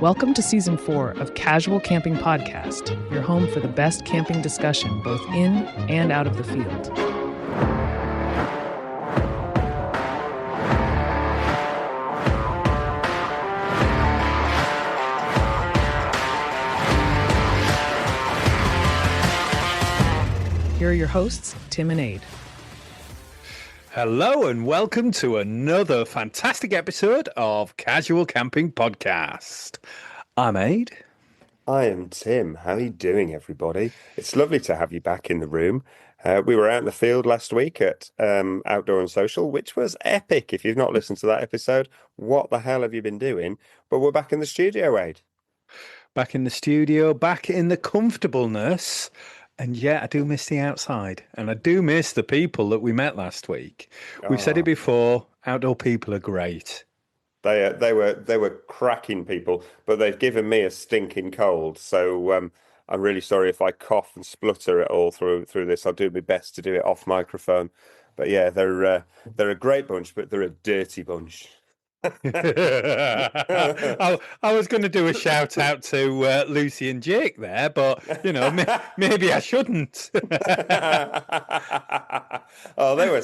Welcome to Season 4 of Casual Camping Podcast, your home for the best camping discussion both in and out of the field. Here are your hosts, Tim and Ade. Hello and welcome to another fantastic episode of Casual Camping Podcast. I'm Ade. I am Tim. How are you doing, everybody? It's lovely to have you back in the room. We were out in the field last week at Outdoor and Social, which was epic. If you've not listened to that episode, what the hell have you been doing? But we're back in the studio, Ade. Back in the studio, back in the comfortableness. And yeah, I do miss the outside, and I do miss the people that we met last week. We've said it before, outdoor people are great. They were cracking people, but they've given me a stinking cold. So I'm really sorry if I cough and splutter it all through this. I'll do my best to do it off microphone. But yeah, they're a great bunch, but they're a dirty bunch. I was going to do a shout out to Lucy and Jake there, but you know, maybe I shouldn't. Oh, they were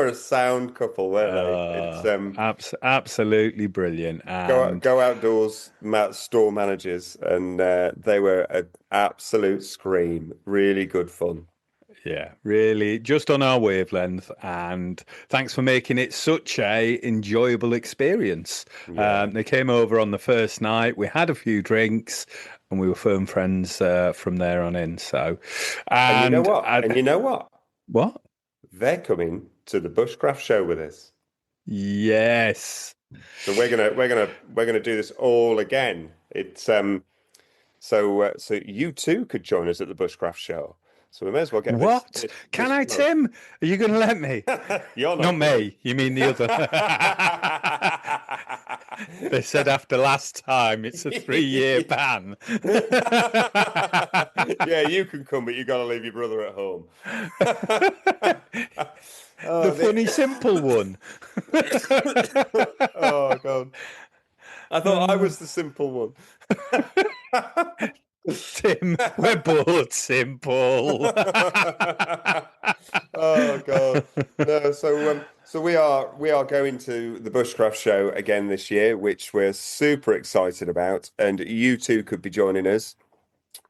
a sound couple, weren't they? It's absolutely brilliant. Go Outdoors store managers, and they were an absolute scream. Really good fun. Yeah, really, just on our wavelength, and thanks for making it such a enjoyable experience. Yeah. They came over on the first night. We had a few drinks, and we were firm friends from there on in. So, and you know what? And you know what? What? They're coming to the Bushcraft show with us. Yes. So we're gonna do this all again. It's so you too could join us at the Bushcraft show. So we may as well get What? Can I, Tim? Are you going to let me? You're not me. You mean the other? They said after last time it's a 3-year ban. Yeah, you can come, but you got to leave your brother at home. The funny, simple one. Oh, God. I thought I was the simple one. Tim, we're both simple. Oh God! No, so we are going to the Bushcraft show again this year, which we're super excited about, and you too could be joining us.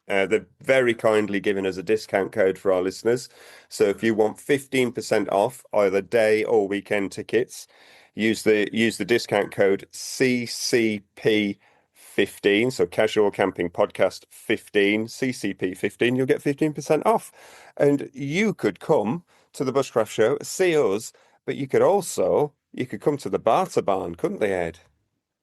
They've very kindly given us a discount code for our listeners. So if you want 15% off either day or weekend tickets, use the discount code CCP. 15, so Casual Camping Podcast 15, CCP 15, you'll get 15% off. And you could come to the Bushcraft show, see us, but you could come to the Barter Barn, couldn't they, Ed?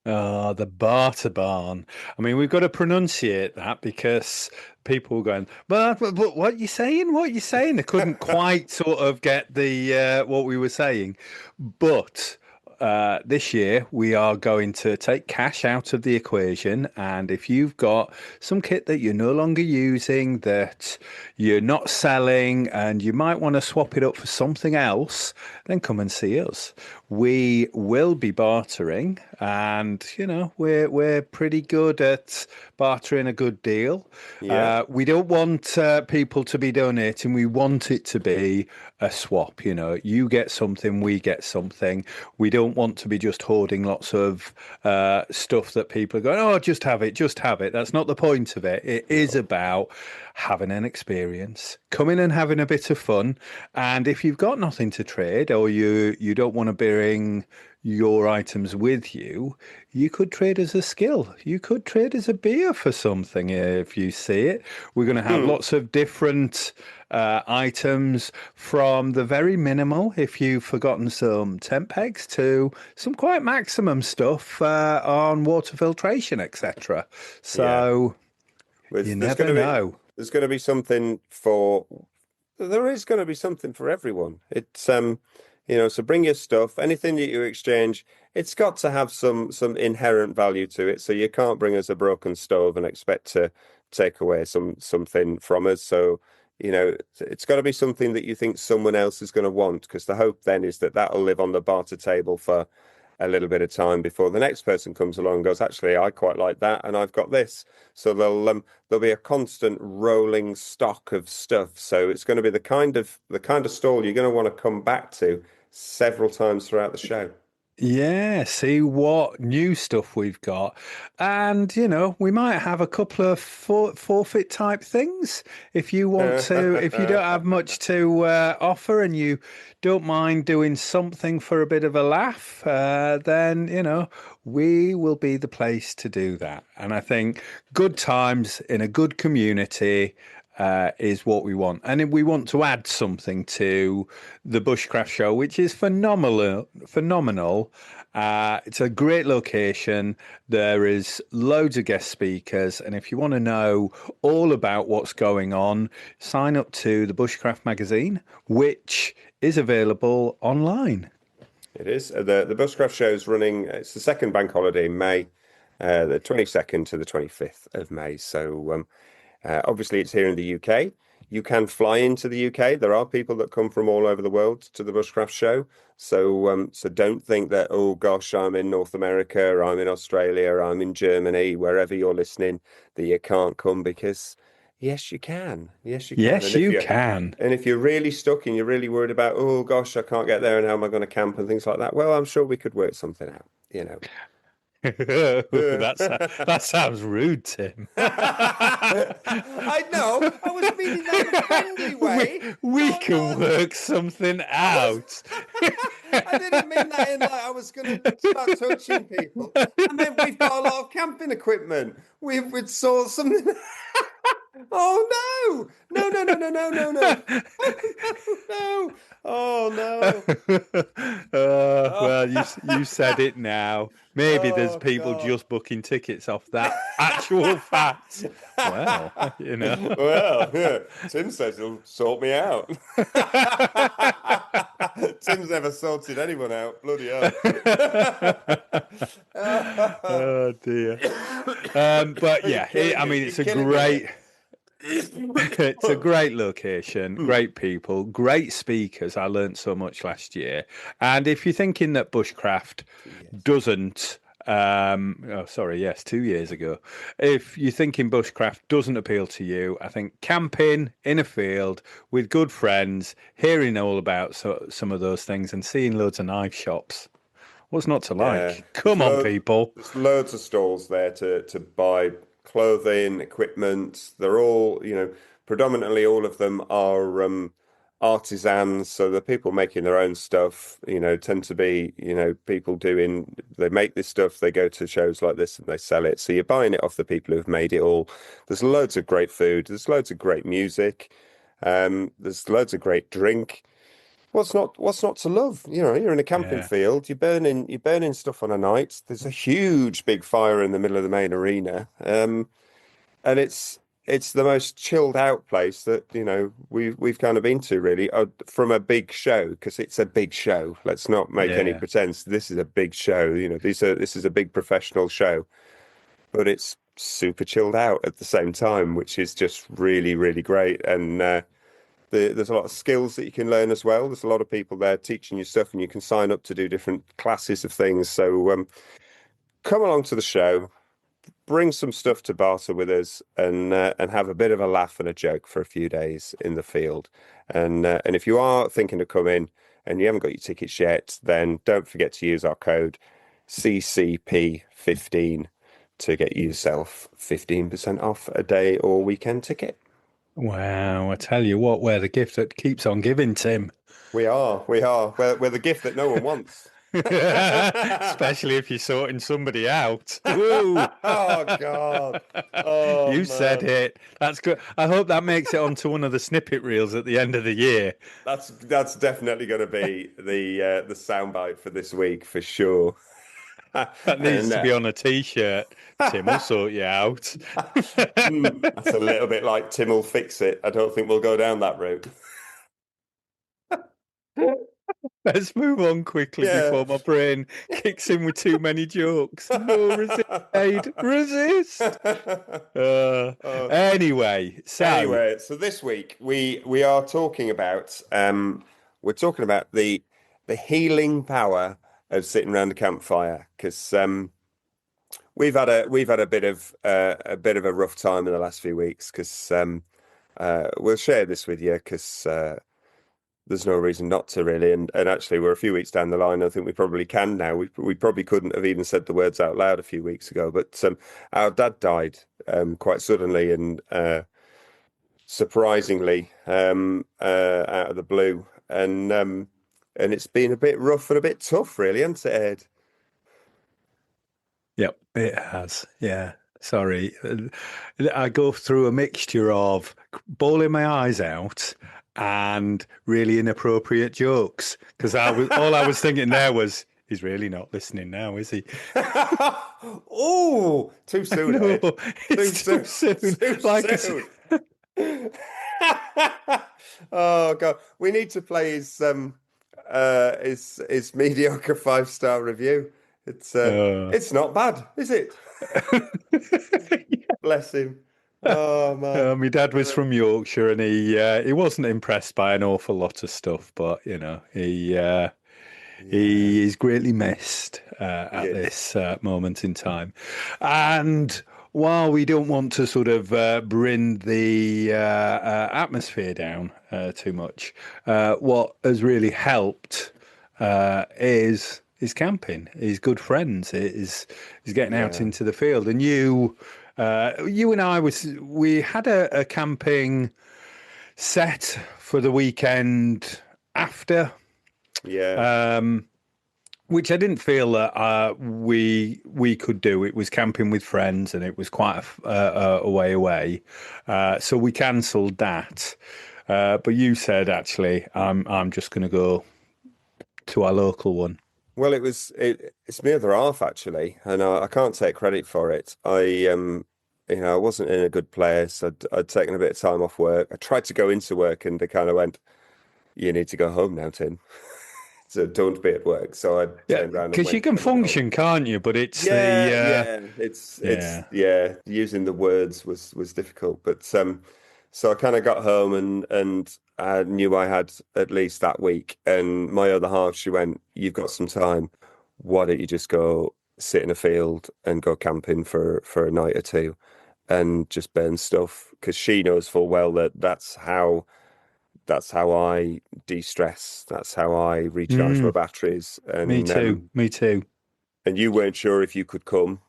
Oh, the Barter Barn. I mean, we've got to pronunciate that because people were going, but what are you saying? What are you saying? They couldn't quite sort of get the what we were saying. But this year, we are going to take cash out of the equation. And if you've got some kit that you're no longer using, that you're not selling, and you might want to swap it up for something else, then come and see us. We will be bartering, and you know we're pretty good at bartering a good deal. Yeah. We don't want people to be donating. We want it to be a swap. You know, you get something, we get something. We don't want to be just hoarding lots of stuff that people are going, oh, just have it, just have it. That's not the point of it. It is about having an experience, coming and having a bit of fun. And if you've got nothing to trade, or you don't want to bring your items with you, you could trade as a skill. You could trade as a beer for something if you see it. We're going to have lots of different items, from the very minimal, if you've forgotten some tent pegs, to some quite maximum stuff on water filtration, etc. So you never know. There's going to be something there is going to be something for everyone. It's so bring your stuff. Anything that you exchange, it's got to have some inherent value to it. So you can't bring us a broken stove and expect to take away something from us. So it's got to be something that you think someone else is going to want, because the hope then is that that'll live on the barter table for a little bit of time before the next person comes along and goes, actually, I quite like that, and I've got this. So there'll be a constant rolling stock of stuff. So it's going to be the kind of stall you're going to want to come back to several times throughout the show. Yeah, see what new stuff we've got. And, we might have a couple of forfeit type things if you want to, if you don't have much to offer and you don't mind doing something for a bit of a laugh, then, we will be the place to do that. And I think good times in a good community is what we want. And if we want to add something to the Bushcraft Show, which is phenomenal. It's a great location. There is loads of guest speakers. And if you want to know all about what's going on, sign up to the Bushcraft magazine, which is available online. It is. The Bushcraft Show is running, it's the second bank holiday in May, the 22nd to the 25th of May. So obviously, it's here in the UK. You can fly into the UK. There are people that come from all over the world to the Bushcraft Show. So don't think that, oh gosh, I'm in North America, or I'm in Australia, or I'm in Germany, wherever you're listening, that you can't come, because yes, you can. Yes, you can. Yes, you can. And if you're really stuck and you're really worried about, oh gosh, I can't get there, and how am I going to camp and things like that? Well, I'm sure we could work something out, That sounds rude, Tim. I know. I was meaning that in a friendly way. We can work something out. I didn't mean that in like I was going to start touching people. I meant we've got a lot of camping equipment. We'd saw something. Oh no! No! No! Oh no! Well, you said it now. Maybe there's people just booking tickets off that actual fact. Well, Well, yeah. Tim says he'll sort me out. Tim's never sorted anyone out. Bloody hell. Oh dear. But yeah, it's a great. It's a great location, great people, great speakers. I learned so much last year. And if you're thinking that bushcraft doesn't, 2 years ago. If you're thinking bushcraft doesn't appeal to you, I think camping in a field with good friends, hearing all about some of those things and seeing loads of knife shops. What's not to like? Come on, people. There's loads of stalls there to buy clothing, equipment. They're all, predominantly all of them are artisans. So the people making their own stuff, tend to be, people they make this stuff, they go to shows like this and they sell it. So you're buying it off the people who've made it all. There's loads of great food. There's loads of great music. There's loads of great drink. What's not to love? You're in a camping field. You're burning stuff on a night. There's a huge big fire in the middle of the main arena, and it's the most chilled out place that we've kind of been to, really, from a big show, because it's a big show. Let's not make any pretense. This is a big show. This is a big professional show, but it's super chilled out at the same time, which is just really, really great. And there's a lot of skills that you can learn as well. There's a lot of people there teaching you stuff, and you can sign up to do different classes of things. So come along to the show, bring some stuff to barter with us, and have a bit of a laugh and a joke for a few days in the field. And if you are thinking of coming and you haven't got your tickets yet, then don't forget to use our code CCP15 to get yourself 15% off a day or weekend ticket. Wow, I tell you what, we're the gift that keeps on giving, Tim. We are. We're the gift that no one wants. Especially if you're sorting somebody out. Woo! Oh, God. Oh, you said it. That's good. I hope that makes it onto one of the snippet reels at the end of the year. That's definitely going to be the soundbite for this week, for sure. That needs to be on a T-shirt. Tim will sort you out. That's a little bit like Tim will fix it. I don't think we'll go down that route. Let's move on quickly before my brain kicks in with too many jokes. No, resist, Aid. Resist. Anyway, so this week we are talking about the healing power of sitting around a campfire, because we've had a bit of a rough time in the last few weeks, because we'll share this with you, because there's no reason not to, really. And actually, we're a few weeks down the line. I think we probably can now. We probably couldn't have even said the words out loud a few weeks ago. But our dad died quite suddenly and surprisingly out of the blue. And it's been a bit rough and a bit tough, really, hasn't it, Ed? Yep, it has. Yeah. Sorry. I go through a mixture of bawling my eyes out and really inappropriate jokes, because all I was thinking there was, he's really not listening now, is he? Oh, too soon, No, Ed. it's too soon. Too Like soon. Oh God, we need to play his mediocre 5-star review. It's not bad, is it? Bless him. Oh man. My dad was from Yorkshire, and he wasn't impressed by an awful lot of stuff, but he is greatly missed at this moment in time. And while we don't want to sort of bring the atmosphere down too much, what has really helped is camping, is good friends, is getting out into the field. And you and I we had a camping set for the weekend after. Yeah. Which I didn't feel that we could do. It was camping with friends, and it was quite a way away, so we cancelled that. But you said, actually, I'm just going to go to our local one. Well, it's my other half, actually, and I can't take credit for it. I wasn't in a good place. I'd taken a bit of time off work. I tried to go into work, and they kind of went, "You need to go home now, Tim." So don't be at work. So I turned around, because you can function, can't you? But it's using the words was difficult. But so I kind of got home, and I knew I had at least that week. And my other half, she went, "You've got some time. Why don't you just go sit in a field and go camping for a night or two, and just burn stuff?" Because she knows full well that that's how I de-stress. That's how I recharge my batteries. And me too. And you weren't sure if you could come,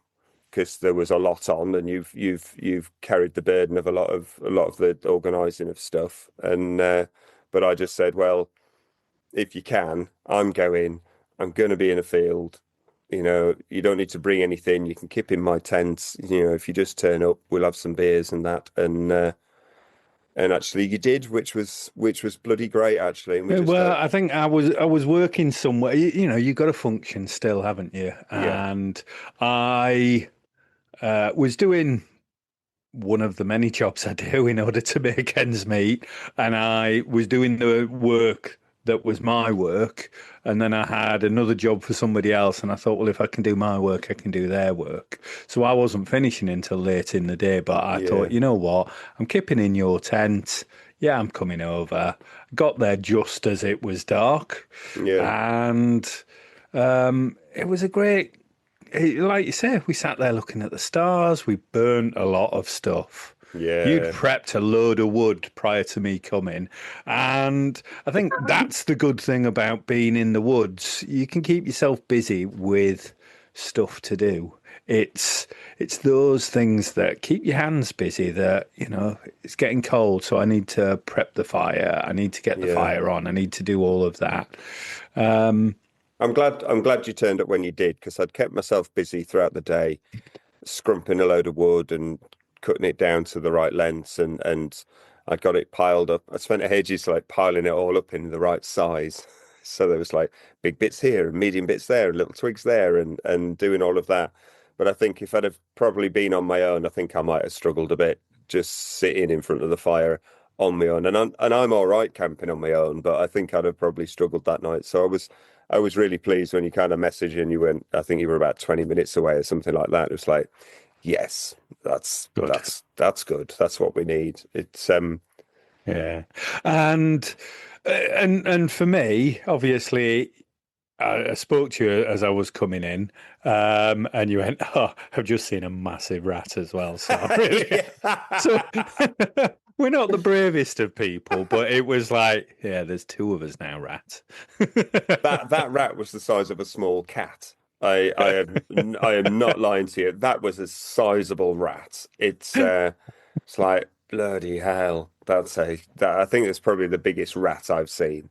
because there was a lot on, and you've carried the burden of a lot of the organising of stuff. And but I just said, well, if you can, I'm going to be in a field. You don't need to bring anything. You can keep in my tent. If you just turn up, we'll have some beers and that. And actually, you did, which was bloody great, actually. And I think I was working somewhere. You got to function still, haven't you? And I was doing one of the many jobs I do in order to make ends meet, and I was doing the work that was my work, and then I had another job for somebody else, and I thought, well, if I can do my work, I can do their work. So I wasn't finishing until late in the day, but I thought, you know what, I'm keeping in your tent. Yeah, I'm coming over. Got there just as it was dark, and it was a great, like you say, we sat there looking at the stars. We burnt a lot of stuff. Yeah. You'd prepped a load of wood prior to me coming. And I think that's the good thing about being in the woods. You can keep yourself busy with stuff to do. It's those things that keep your hands busy that, it's getting cold, so I need to prep the fire. I need to get the fire on. I need to do all of that. I'm glad you turned up when you did, because I'd kept myself busy throughout the day, scrumping a load of wood and cutting it down to the right lengths, and I got it piled up. I spent ages piling it all up in the right size. So there was big bits here and medium bits there and little twigs there, and doing all of that. But I think if I'd have probably been on my own, I think I might have struggled a bit just sitting in front of the fire on my own. And I'm all right camping on my own, but I think I'd have probably struggled that night. So I was really pleased when you kind of messaged, and you went, I think you were about 20 minutes away or something like that. It was like, yes, that's good. That's good. That's what we need. It's and for me, obviously, I spoke to you as I was coming in, and you went, "Oh, I've just seen a massive rat as well." So I'm really, so we're not the bravest of people, but it was like, yeah, there's two of us now, rat. That rat was the size of a small cat. I am not lying to you. That was a sizable rat. It's like bloody hell. I think it's probably the biggest rat I've seen,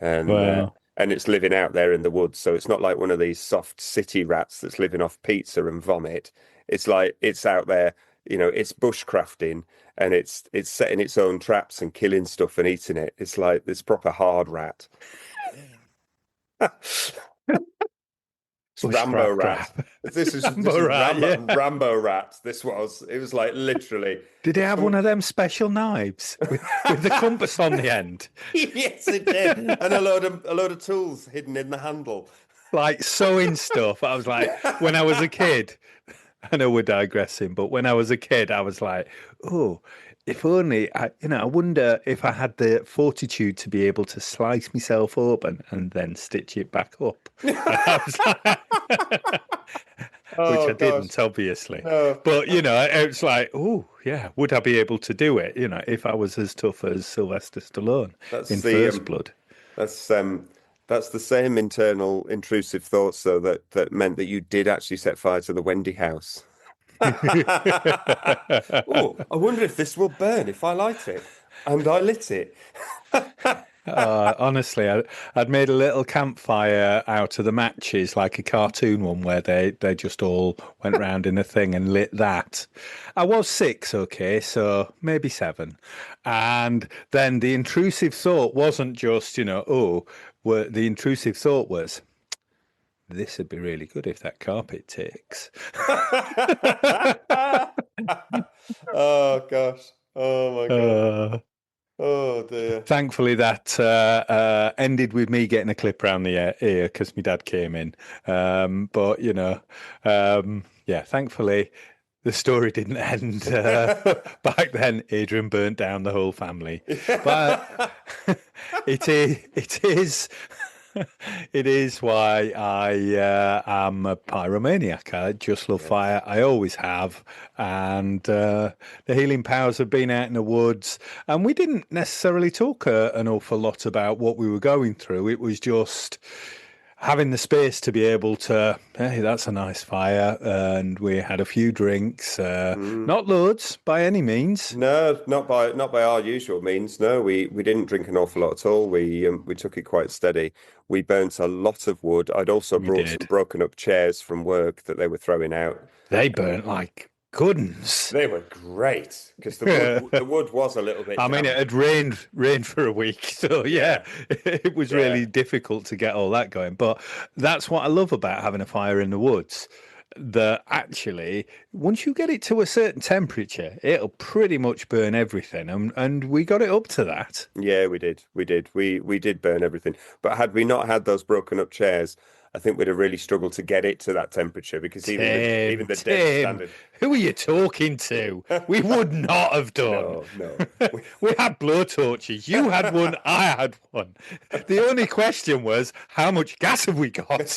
and uh, Wow. and it's living out there in the woods. So it's not like one of these soft city rats that's living off pizza and vomit. It's like it's out there. It's bushcrafting and it's setting its own traps and killing stuff and eating it. It's like this proper hard rat. It's Rambo Bushcraft rat. rat. This Rambo is rat, yeah. Rambo rat. It was like literally. Did it have one of them special knives with the compass on the end? Yes, it did, and a load of tools hidden in the handle. Like sewing stuff. I was like, when I was a kid, I know we're digressing, but when I was a kid, I was like, oh, if only I wonder if I had the fortitude to be able to slice myself open and then stitch it back up. I was like, which I Oh gosh, didn't, obviously. no, But it's like, oh yeah, would I be able to do it? If I was as tough as Sylvester Stallone that's in the First Blood. that's um that's the same internal intrusive thoughts though that meant that you did actually set fire to the Wendy house. Oh, I wonder if this will burn if I light it. And I lit it. Honestly, I'd made a little campfire out of the matches, like a cartoon one where they just all went round in a thing and lit that. I was 6, okay, so maybe 7. And then the intrusive thought wasn't just, the intrusive thought was, this would be really good if that carpet takes. Oh gosh. Oh my God. Uh, Oh dear. Thankfully, that ended with me getting a clip around the ear because my dad came in. But yeah, thankfully the story didn't end. Back then, Adrian burnt down the whole family. But it is it is why I am a pyromaniac. I just love fire. I always have. And the healing powers have been out in the woods. And we didn't necessarily talk an awful lot about what we were going through. It was just having the space to be able to, hey, that's a nice fire. And we had a few drinks, not loads by any means. No, not by our usual means. No, we didn't drink an awful lot at all. We took it quite steady. We burnt a lot of wood. I'd also We brought did. some broken up chairs from work that they were throwing out. They burnt like goodness. They were great because the wood was a little bit I mean, damp. it had rained for a week, so yeah, it was really difficult to get all that going. But that's what I love about having a fire in the woods. That actually, once you get it to a certain temperature, it'll pretty much burn everything, and we got it up to that. Yeah, we did. We did burn everything. But had we not had those broken up chairs, I think we'd have really struggled to get it to that temperature because even the dead Tim, standard. who are you talking to? We would not have done. No. We had blowtorches. You had one. I had one. The only question was, how much gas have we got?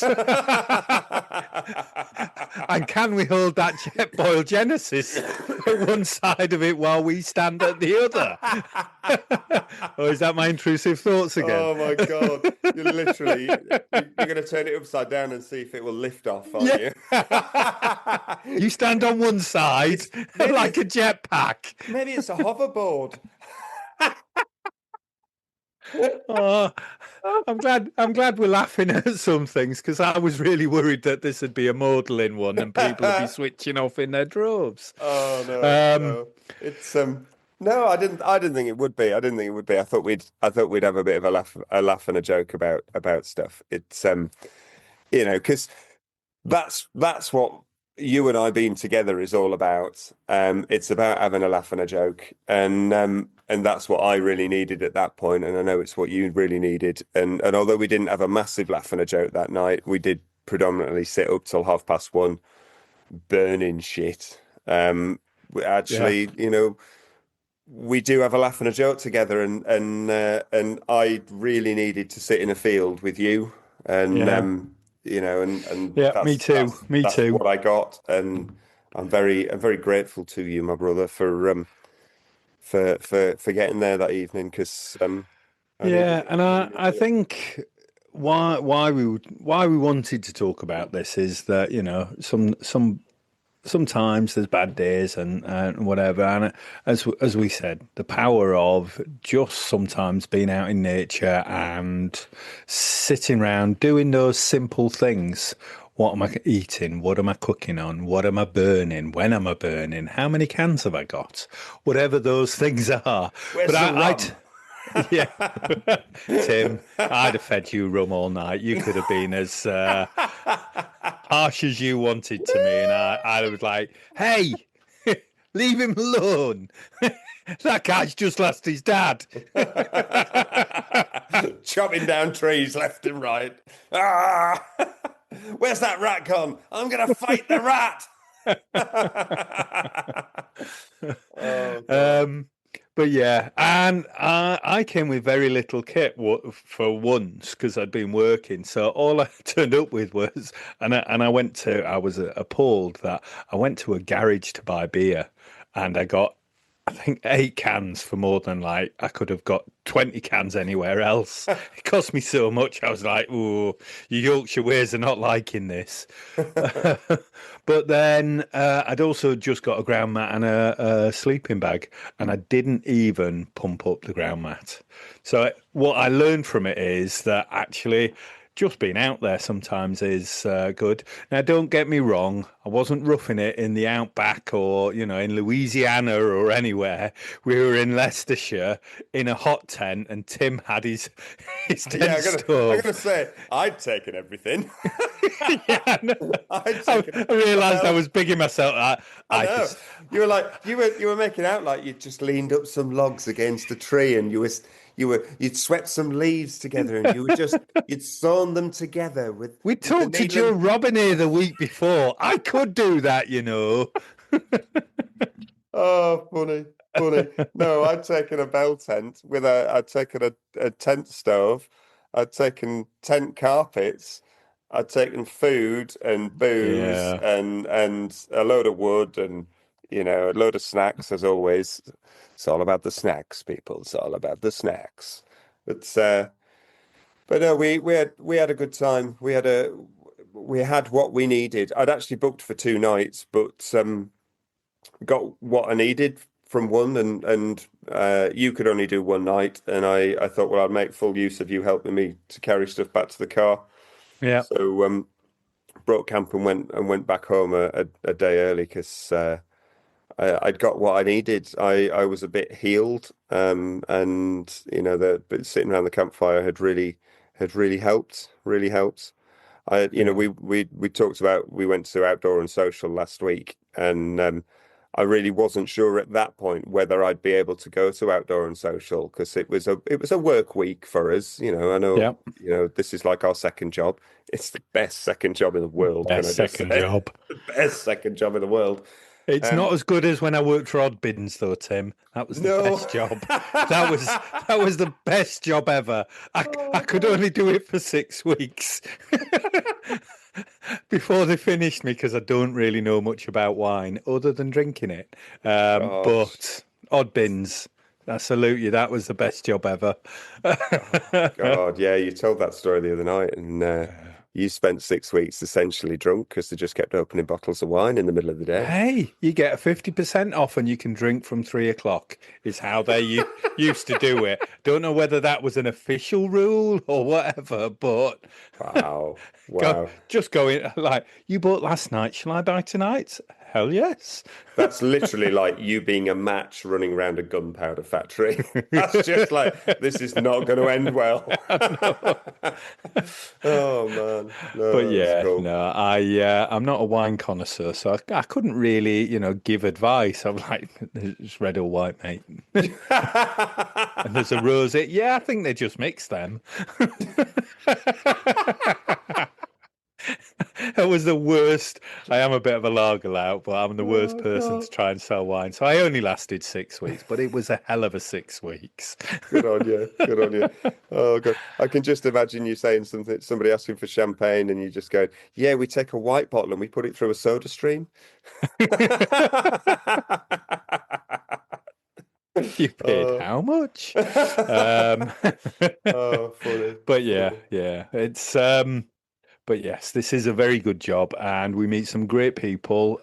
And can we hold that jet boil Genesis at one side of it while we stand at the other? Or is that my intrusive thoughts again? Oh my God. You're going to turn it upside down and see if it will lift off, aren't you? You stand on one side like a jetpack. Maybe it's a hoverboard. Oh, I'm glad we're laughing at some things because I was really worried that this would be a maudlin one and people would be switching off in their droves. Oh no, Um, no. It's no, I didn't think it would be. I didn't think it would be. I thought we'd have a bit of a laugh and a joke about stuff. It's because that's what you and I being together is all about. It's about having a laugh and a joke, and that's what I really needed at that point, and I know it's what you really needed. And although we didn't have a massive laugh and a joke that night, we did predominantly sit up till 1:30, burning shit. Actually, we do have a laugh and a joke together, and I really needed to sit in a field with you and Yeah. and Yeah, me too. Me that's too. what I got, and I'm very grateful to you, my brother, for getting there that evening, because Yeah, and I I needed it. think why we wanted to talk about this is that, sometimes there's bad days and whatever, and as we said, the power of just sometimes being out in nature and sitting around doing those simple things. What am I eating? What am I cooking on? What am I burning? When am I burning? How many cans have I got? Whatever those things are. But Where's the rum? yeah, Tim, I'd have fed you rum all night. You could have been as harsh as you wanted to me, and I was like, "Hey, leave him alone. That guy's just lost his dad." Chopping down trees left and right. Ah! Where's that rat gone? I'm gonna fight the rat. Oh God. But yeah, and I came with very little kit for once because I'd been working. So all I turned up with was, I went to, I was appalled that I went to a garage to buy beer, and I got, I think, 8 cans for more than like I could have got 20 cans anywhere else. It cost me so much. I was like, "Oh, you Yorkshire ways are not liking this." But then I'd also just got a ground mat and a sleeping bag, and I didn't even pump up the ground mat. So what I learned from it is that actually just being out there sometimes is good. Now, don't get me wrong, I wasn't roughing it in the outback or, in Louisiana or anywhere. We were in Leicestershire in a hot tent, and Tim had his tent Yeah, I stove. gotta say, I'd taken everything. Yeah, no. I'd I, taken I realised I well, was bigging myself. I I know. just, You were making out like you'd just leaned up some logs against a tree, and you'd swept some leaves together, and you'd sewn them together we with the talked to needle Joe and Robin here the week before. I could do that. oh, funny, funny. No, I'd taken a bell tent I'd taken a tent stove, I'd taken tent carpets, I'd taken food and booze Yeah. and a load of wood and a load of snacks as always. It's all about the snacks, people. It's all about the snacks. But no, we had a good time. We had what we needed. I'd actually booked for 2 nights, but got what I needed from one, and you could only do one night, and I thought, well, I'd make full use of you helping me to carry stuff back to the car. Yeah. So brought camp and went back home a day early because I'd got what I needed. I was a bit healed, and but sitting around the campfire had really helped, really helped. Yeah. We talked about we went to outdoor and social last week, and I really wasn't sure at that point whether I'd be able to go to outdoor and social because it was a work week for us. I know, Yeah. this is like our second job. It's the best second job in the world, can I Best just second say? job. The best second job in the world. It's Um, not as good as when I worked for Odd Bins, though, Tim. That was the no. best job. That was the best job ever. I Oh could God. only do it for 6 weeks before they finished me because I don't really know much about wine other than drinking it. Gosh. But Odd Bins, I salute you. That was the best job ever. Oh God. Yeah, you told that story the other night, and you spent 6 weeks essentially drunk because they just kept opening bottles of wine in the middle of the day. Hey, you get a 50% off and you can drink from 3 o'clock, is how they used to do it. Don't know whether that was an official rule or whatever, but Wow. go Wow. just go in like, you bought last night, shall I buy tonight? Hell yes. That's literally like you being a match running around a gunpowder factory. That's just like, this is not going to end well. Oh man. But No, that was yeah, cool. no, I'm not a wine connoisseur, so I couldn't really, give advice. I'm like, it's red or white, mate. And there's a rosé. Yeah, I think they just mix them. That was the worst. I am a bit of a lager lout, but I'm the worst person to try and sell wine. So I only lasted 6 weeks, but it was a hell of a 6 weeks. Good on you. Good on you. Oh God. I can just imagine you saying something, somebody asking for champagne and you just go, yeah, we take a white bottle and we put it through a soda stream. You paid how much? Oh, funny. But yeah, Funny. yeah. It's but yes, this is a very good job and we meet some great people.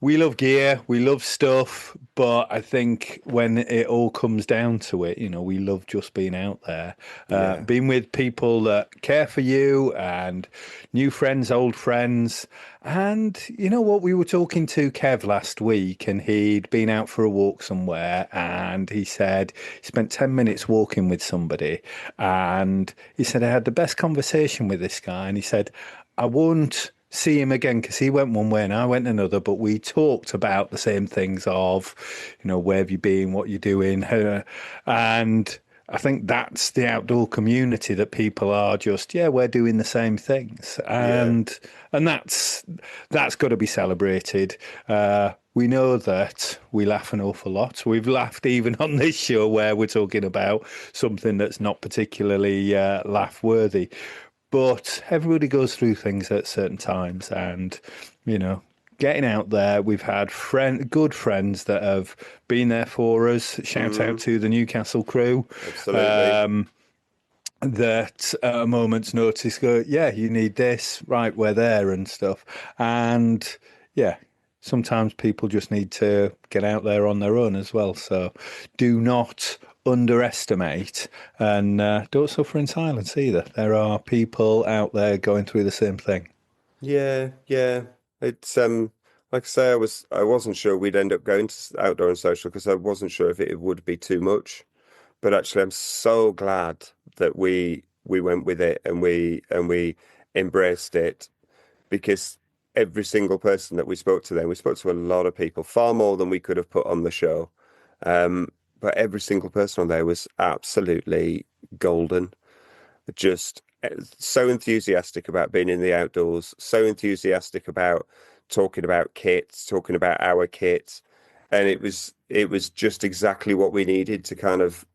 We love gear, we love stuff, but I think when it all comes down to it, we love just being out there, Yeah. being with people that care for you and new friends, old friends. And you know what? We were talking to Kev last week and he'd been out for a walk somewhere and he said he spent 10 minutes walking with somebody and he said, I had the best conversation with this guy. And he said, I won't see him again because he went one way and I went another, but we talked about the same things of, where have you been, what you're doing, and I think that's the outdoor community that people are just, we're doing the same things, and that's got to be celebrated. We know that we laugh an awful lot. We've laughed even on this show where we're talking about something that's not particularly laugh worthy. But everybody goes through things at certain times and, getting out there, we've had good friends that have been there for us. Shout out to the Newcastle crew. Absolutely. That at a moment's notice go, you need this, right, we're there and stuff. And sometimes people just need to get out there on their own as well. So do not underestimate and don't suffer in silence either. There are people out there going through the same thing. Yeah, yeah. It's like I say, I wasn't sure we'd end up going to outdoor and social because I wasn't sure if it would be too much. But actually, I'm so glad that we went with it and we embraced it because every single person that we spoke to then, we spoke to a lot of people, far more than we could have put on the show. But every single person on there was absolutely golden. Just so enthusiastic about being in the outdoors, so enthusiastic about talking about kits, talking about our kits. And it was just exactly what we needed to kind of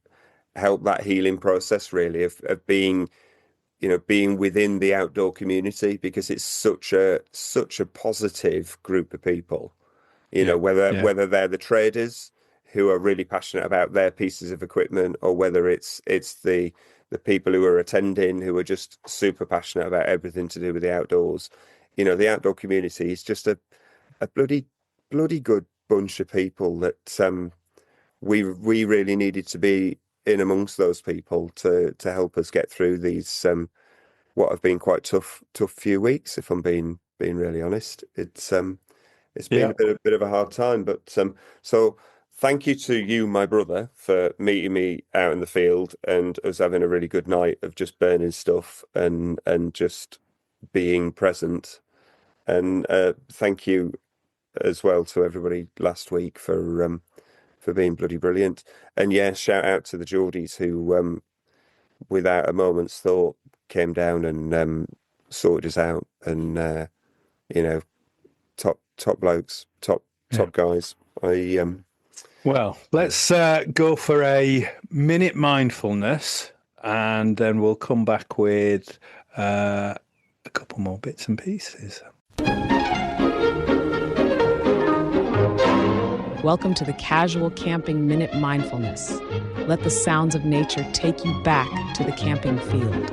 help that healing process really of being being within the outdoor community because it's such a positive group of people whether they're the traders who are really passionate about their pieces of equipment or whether it's the people who are attending who are just super passionate about everything to do with the outdoors. The outdoor community is just a bloody good bunch of people that we really needed to be in amongst those people to help us get through these what have been quite tough few weeks, if I'm being really honest. It's been a bit of a hard time, but so thank you to you, my brother, for meeting me out in the field and us having a really good night of just burning stuff and just being present. And thank you as well to everybody last week for being bloody brilliant. And shout out to the Geordies who, without a moment's thought, came down and sorted us out. And top blokes, top guys. Well, let's go for a minute mindfulness, and then we'll come back with a couple more bits and pieces. Welcome to the Casual Camping Minute Mindfulness. Let the sounds of nature take you back to the camping field.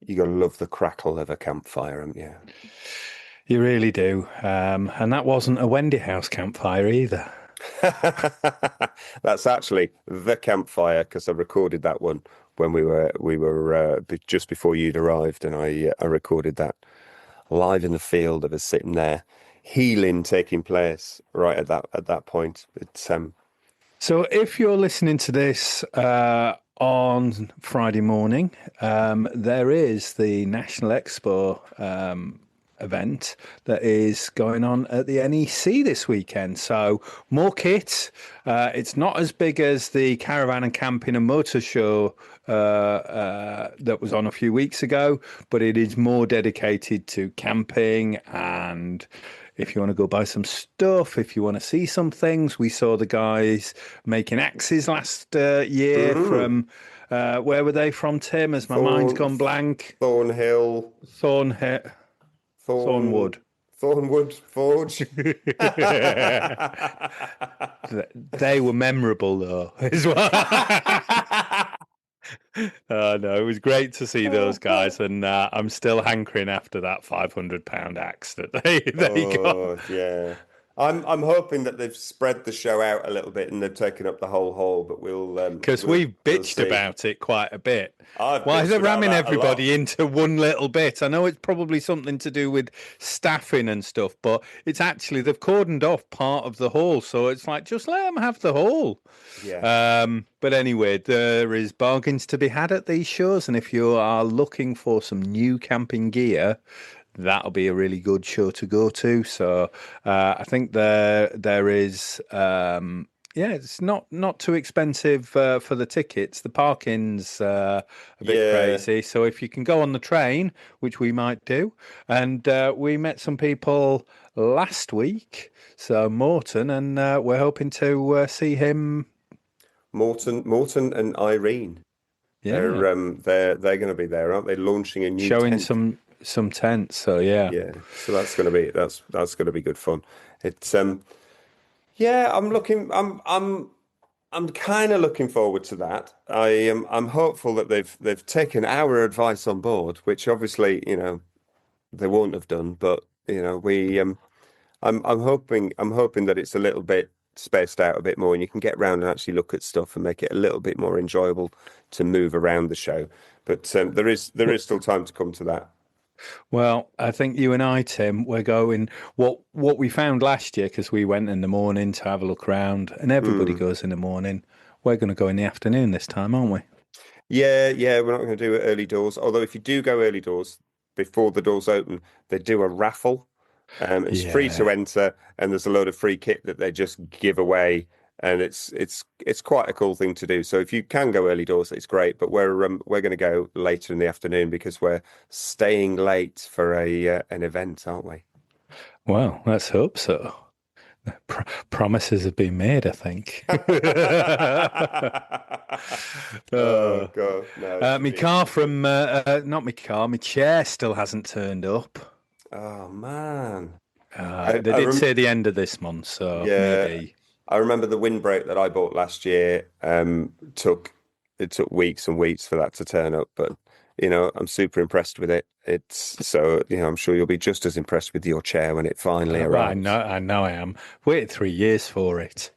You got to love the crackle of a campfire, haven't you? You really do. And that wasn't a Wendy House campfire either. That's actually the campfire because I recorded that one when we were just before you'd arrived, and I recorded that live in the field of us sitting there, healing taking place right at that point. It's So if you're listening to this on Friday morning, there is the National Expo event that is going on at the NEC this weekend. So more kit. It's not as big as the Caravan and Camping and Motor Show that was on a few weeks ago, but it is more dedicated to camping. And if you want to go buy some stuff, if you want to see some things, we saw the guys making axes last year from where were they from, Tim? As my mind's gone blank. Thornhill, Thornwood. Thornwood Forge. They were memorable though, as well. No, it was great to see those guys, and I'm still hankering after that £500 axe that they got. Yeah. I'm hoping that they've spread the show out a little bit and they've taken up the whole hall, but because we've bitched about it quite a bit. Why is it ramming everybody into one little bit? I know it's probably something to do with staffing and stuff, but it's actually they've cordoned off part of the hall, so it's like just let them have the hall. Yeah. But anyway, there is bargains to be had at these shows, and if you are looking for some new camping gear, that'll be a really good show to go to. So I think there is it's not too expensive for the tickets. The parking's a bit crazy. So if you can go on the train, which we might do, and we met some people last week, so Morton, and we're hoping to see him. Morton and Irene. Yeah, they're going to be there, aren't they? Launching a new showing tent. some tents. So yeah. So that's going to be good fun. It's I'm kind of looking forward to that. I'm hopeful that they've taken our advice on board, which obviously they won't have done, but I'm hoping that it's a little bit spaced out a bit more and you can get around and actually look at stuff and make it a little bit more enjoyable to move around the show. But there is still time to come to that. Well, I think you and I, Tim, we're going what we found last year, because we went in the morning to have a look around, and everybody goes in the morning. We're going to go in the afternoon this time, aren't we? Yeah, we're not going to do it early doors. Although if you do go early doors, before the doors open, they do a raffle. It's free to enter, and there's a load of free kit that they just give away, and it's quite a cool thing to do. So if you can go early doors, it's great. But we're going to go later in the afternoon because we're staying late for an event, aren't we? Well, let's hope so. Promises have been made, I think. Oh God! No, my car from not my car, my chair still hasn't turned up. Oh man! They did say the end of this month, so maybe. I remember the windbreak that I bought last year. Took weeks and weeks for that to turn up, but I'm super impressed with it. It's so I'm sure you'll be just as impressed with your chair when it finally arrives. I know I am. Waited 3 years for it.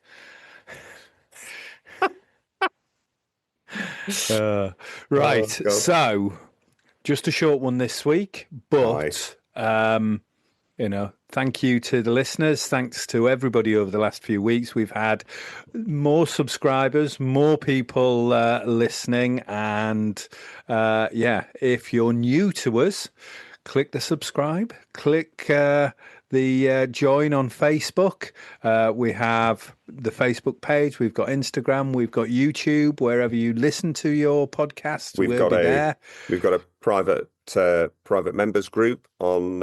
Right, so just a short one this week, but thank you to the listeners. Thanks to everybody over the last few weeks. We've had more subscribers, more people listening. And if you're new to us, click the subscribe, click the join on Facebook. We have the Facebook page. We've got Instagram. We've got YouTube. Wherever you listen to your podcasts, we've got a private members group on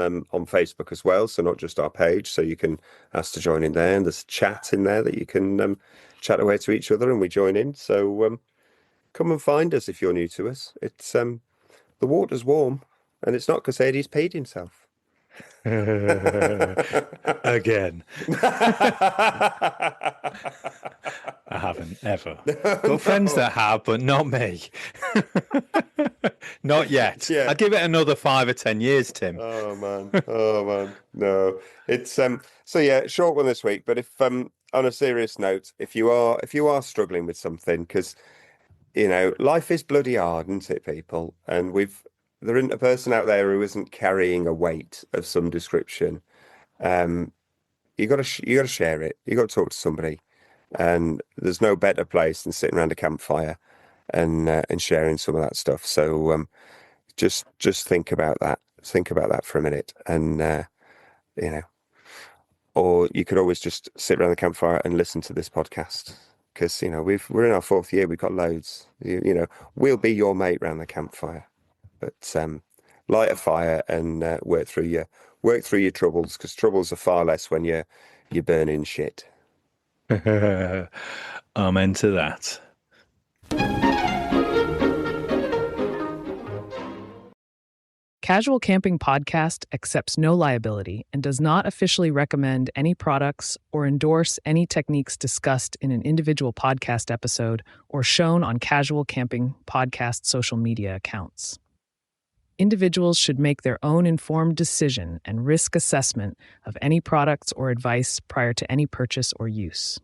Facebook as well. So not just our page. So you can ask to join in there, and there's chat in there that you can chat away to each other, and we join in. So come and find us if you're new to us. It's the water's warm, and it's not because Eddie's peed himself. Again. I haven't ever. Got friends that have, but not me. Not yet. Yeah. I'd give it another 5 or 10 years, Tim. Oh man. Oh man. No. It's so yeah, short one this week, but if on a serious note, if you are struggling with something, because life is bloody hard, isn't it, people? And there isn't a person out there who isn't carrying a weight of some description. You got to share it. You got to talk to somebody, and there's no better place than sitting around a campfire and sharing some of that stuff. So just think about that. Think about that for a minute, and or you could always just sit around the campfire and listen to this podcast. Because we're in our 4th year, we've got loads. We'll be your mate round the campfire, but light a fire and work through your troubles, because troubles are far less when you're burning shit. Amen to that. Casual Camping Podcast accepts no liability and does not officially recommend any products or endorse any techniques discussed in an individual podcast episode or shown on Casual Camping Podcast social media accounts. Individuals should make their own informed decision and risk assessment of any products or advice prior to any purchase or use.